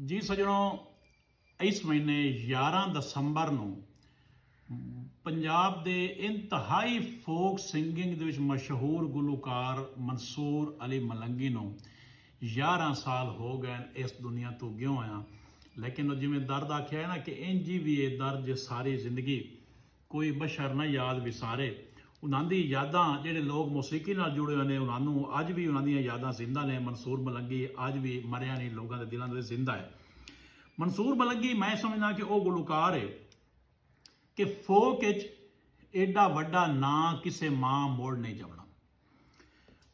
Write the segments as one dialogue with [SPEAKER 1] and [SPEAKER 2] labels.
[SPEAKER 1] ਜੀ ਸੱਜਣੋ, ਇਸ ਮਹੀਨੇ 11 ਦਸੰਬਰ ਨੂੰ ਪੰਜਾਬ ਦੇ ਇੰਤਹਾਈ ਫੋਕ ਸਿੰਗਿੰਗ ਦੇ ਵਿੱਚ ਮਸ਼ਹੂਰ ਗੁਲੂਕਾਰ ਮਨਸੂਰ ਅਲੀ ਮਲੰਗੀ ਨੂੰ 11 ਸਾਲ ਹੋ ਗਏ ਇਸ ਦੁਨੀਆ ਤੋਂ ਗਿਓ ਹੋਇਆ। ਲੇਕਿਨ ਜਿਵੇਂ ਦਰਦ ਆਖਿਆ ਹੈ ਨਾ ਕਿ ਇੰਝ ਵੀ ਇਹ ਦਰਦ ਜੇ ਸਾਰੀ ਜ਼ਿੰਦਗੀ ਕੋਈ ਬਸ਼ਰ ਨਾ ਯਾਦ ਵਿਸਾਰੇ। ਉਹਨਾਂ ਦੀ ਯਾਦਾਂ ਜਿਹੜੇ ਲੋਕ ਮੌਸੀਕੀ ਨਾਲ ਜੁੜੇ ਹੋਏ ਨੇ ਉਹਨਾਂ ਨੂੰ ਅੱਜ ਵੀ ਉਹਨਾਂ ਦੀਆਂ ਯਾਦਾਂ ਜ਼ਿੰਦਾ ਨੇ। ਮਨਸੂਰ ਮਲੰਗੀ ਅੱਜ ਵੀ ਮਰਿਆ ਨਹੀਂ, ਲੋਕਾਂ ਦੇ ਦਿਲਾਂ ਦੇ ਜ਼ਿੰਦਾ ਹੈ। ਮਨਸੂਰ ਮਲੰਗੀ ਮੈਂ ਸਮਝਦਾ ਕਿ ਉਹ ਗੁਲੂਕਾਰ ਹੈ ਕਿ ਫੋਕ ਵਿੱਚ ਐਡਾ ਵੱਡਾ ਨਾਂ ਕਿਸੇ ਮਾਂ ਮੋੜ ਨਹੀਂ ਜਾਵਣਾ।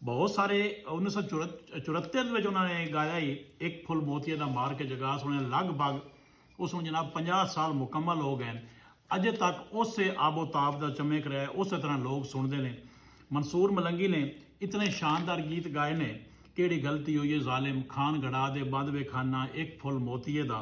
[SPEAKER 1] ਬਹੁਤ ਸਾਰੇ 1974 ਦੇ ਵਿੱਚ ਉਹਨਾਂ ਨੇ ਗਾਇਆ ਹੀ ਇੱਕ ਫੁੱਲ ਮੋਤੀਏ ਦਾ ਮਾਰ ਕੇ ਜਗਾ ਸੁਣਿਆ। ਲਗਭਗ ਉਸ ਨੂੰ ਜਨਾਬ 50 ਸਾਲ ਮੁਕੰਮਲ ਹੋ ਗਏ। ਅਜੇ ਤੱਕ ਉਸੇ ਆਬੋਤਾਬ ਦਾ ਚਮਕ ਰਿਹਾ, ਉਸੇ ਤਰ੍ਹਾਂ ਲੋਕ ਸੁਣਦੇ ਨੇ। ਮਨਸੂਰ ਮਲੰਗੀ ਨੇ ਇਤਨੇ ਸ਼ਾਨਦਾਰ ਗੀਤ ਗਾਏ ਨੇ। ਕਿਹੜੀ ਗਲਤੀ ਹੋਈ ਹੈ ਜ਼ਾਲਿਮ, ਖਾਨ ਗੜਾ ਦੇ ਬੰਦ ਵੇ ਖਾਨਾ, ਇੱਕ ਫੁੱਲ ਮੋਤੀਏ ਦਾ।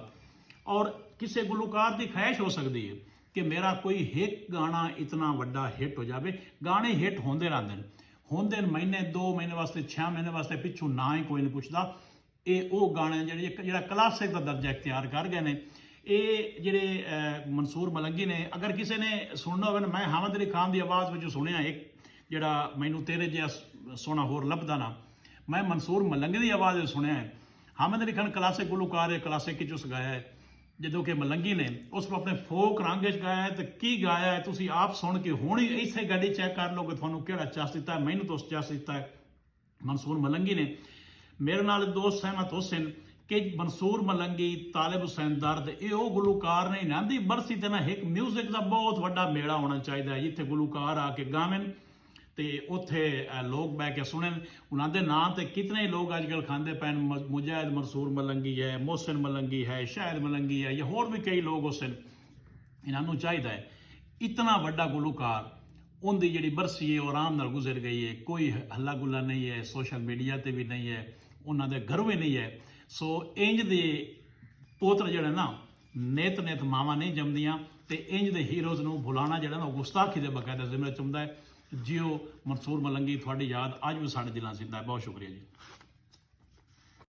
[SPEAKER 1] ਔਰ ਕਿਸੇ ਗੁਲੂਕਾਰ ਦੀ ਖਵਾਇਸ਼ ਹੋ ਸਕਦੀ ਹੈ ਕਿ ਮੇਰਾ ਕੋਈ ਇੱਕ ਗਾਣਾ ਇਤਨਾ ਵੱਡਾ ਹਿੱਟ ਹੋ ਜਾਵੇ। ਗਾਣੇ ਹਿੱਟ ਹੁੰਦੇ ਰਹਿੰਦੇ ਨੇ, ਹੁੰਦੇ ਨੇ ਮਹੀਨੇ 2 ਮਹੀਨੇ ਵਾਸਤੇ, 6 ਮਹੀਨੇ ਵਾਸਤੇ, ਪਿੱਛੋਂ ਨਾ ਹੀ ਕੋਈ ਨਹੀਂ ਪੁੱਛਦਾ। ਇਹ ਉਹ ਗਾਣੇ ਜਿਹੜਾ ਕਲਾਸਿਕ ਦਾ ਦਰਜਾ ਇਖਤਿਆਰ ਕਰ ਗਏ ਨੇ। ਇਹ ਜਿਹੜੇ ਮਨਸੂਰ ਮਲੰਗੀ ਨੇ, ਅਗਰ ਕਿਸੇ ਨੇ ਸੁਣਨਾ ਹੋਵੇ ਨਾ, ਮੈਂ ਹਾਮਦ ਅਲੀ ਖਾਨ ਦੀ ਆਵਾਜ਼ ਵਿੱਚ ਸੁਣਿਆ ਇੱਕ ਜਿਹੜਾ ਮੈਨੂੰ ਤੇਰੇ ਜਿਹਾ ਸੋਹਣਾ ਹੋਰ ਲੱਭਦਾ ਨਾ, ਮੈਂ ਮਨਸੂਰ ਮਲੰਗੀ ਦੀ ਆਵਾਜ਼ ਵਿੱਚ ਸੁਣਿਆ ਹੈ। ਹਾਮਦ ਅਲੀ ਖਾਨ ਕਲਾਸਿਕ ਗੁਲੂਕਾਰ ਹੈ, ਕਲਾਸਿਕ ਵਿੱਚ ਉਸ ਗਾਇਆ ਹੈ, ਜਦੋਂ ਕਿ ਮਲੰਗੀ ਨੇ ਉਸ ਨੂੰ ਆਪਣੇ ਫੋਕ ਰੰਗ ਵਿੱਚ ਗਾਇਆ ਹੈ। ਤੇ ਕੀ ਗਾਇਆ ਹੈ ਤੁਸੀਂ ਆਪ ਸੁਣ ਕੇ ਹੁਣ ਹੀ ਇਸੇ ਗੱਡੀ ਚੈੱਕ ਕਰ ਲਓ ਕਿ ਤੁਹਾਨੂੰ ਕਿਹੜਾ ਚੱਸ ਦਿੱਤਾ ਹੈ। ਮੈਨੂੰ ਤਾਂ ਉਸ ਚੱਸ ਦਿੱਤਾ ਹੈ ਮਨਸੂਰ ਮਲੰਗੀ ਨੇ। ਮੇਰੇ ਨਾਲ ਦੋਸਤ ਸਹਿਮਤ ਹੁਸੈਨ ਕਿ ਮਨਸੂਰ ਮਲੰਗੀ, ਤਾਲਿਬ ਹੁਸੈਨ ਦਰਦ, ਇਹ ਉਹ ਗੁਲੂਕਾਰ ਨੇ। ਇਹਨਾਂ ਦੀ ਬਰਸੀ ਤੇ ਨਾ ਇੱਕ ਮਿਊਜ਼ਿਕ ਦਾ ਬਹੁਤ ਵੱਡਾ ਮੇਲਾ ਹੋਣਾ ਚਾਹੀਦਾ ਹੈ ਜਿੱਥੇ ਗੁਲੂਕਾਰ ਆ ਕੇ ਗਾਵਨ ਤੇ ਉੱਥੇ ਲੋਕ ਬਹਿ ਕੇ ਸੁਣਨ। ਉਹਨਾਂ ਦੇ ਨਾਂ ਤੇ ਕਿਤਨੇ ਲੋਕ ਅੱਜ ਕੱਲ੍ਹ ਖਾਂਦੇ ਪੈਣ। ਮੁਜਾਹਿਦ ਮਨਸੂਰ ਮਲੰਗੀ ਹੈ, ਮੋਹਸਿਨ ਮਲੰਗੀ ਹੈ, ਸ਼ਾਹਿਦ ਮਲੰਗੀ ਹੈ, ਜਾਂ ਹੋਰ ਵੀ ਕਈ ਲੋਕ ਹੁਸਨ। ਇਹਨਾਂ ਨੂੰ ਚਾਹੀਦਾ ਹੈ ਇਤਨਾ ਵੱਡਾ ਗੁਲੂਕਾਰ, ਉਹਦੀ ਜਿਹੜੀ ਬਰਸੀ ਹੈ ਉਹ ਆਰਾਮ ਨਾਲ ਗੁਜ਼ਰ ਗਈ ਹੈ। ਕੋਈ ਹੱਲਾ ਗੁੱਲਾ ਨਹੀਂ ਹੈ, ਸੋਸ਼ਲ ਮੀਡੀਆ ਤੇ ਵੀ ਨਹੀਂ ਹੈ, ਉਹਨਾਂ ਦੇ ਘਰ ਵੀ ਨਹੀਂ ਹੈ। ਸੋ ਇੰਜ ਦੇ ਪੋਤਰ ਜਿਹੜੇ ਨਾ ਨਿਤ ਮਾਵਾਂ ਨਹੀਂ ਜੰਮਦੀਆਂ। ਤੇ ਇੰਜ ਦੇ ਹੀਰੋਜ਼ ਨੂੰ ਭੁਲਾਣਾ ਜਿਹੜਾ ਨਾ ਉਹ ਗੁਸਤਾਖੀ ਦੇ ਬਕਾਇਦਾ ਜ਼ਿੰਮੇ ਚ ਹੁੰਦਾ ਹੈ। ਜਿਉ ਮਨਸੂਰ ਮਲੰਗੀ, ਤੁਹਾਡੀ ਯਾਦ ਅੱਜ ਵੀ ਸਾਡੇ ਦਿਲਾਂ ਜ਼ਿੰਦਾ ਹੈ। ਬਹੁਤ ਸ਼ੁਕਰੀਆ ਜੀ।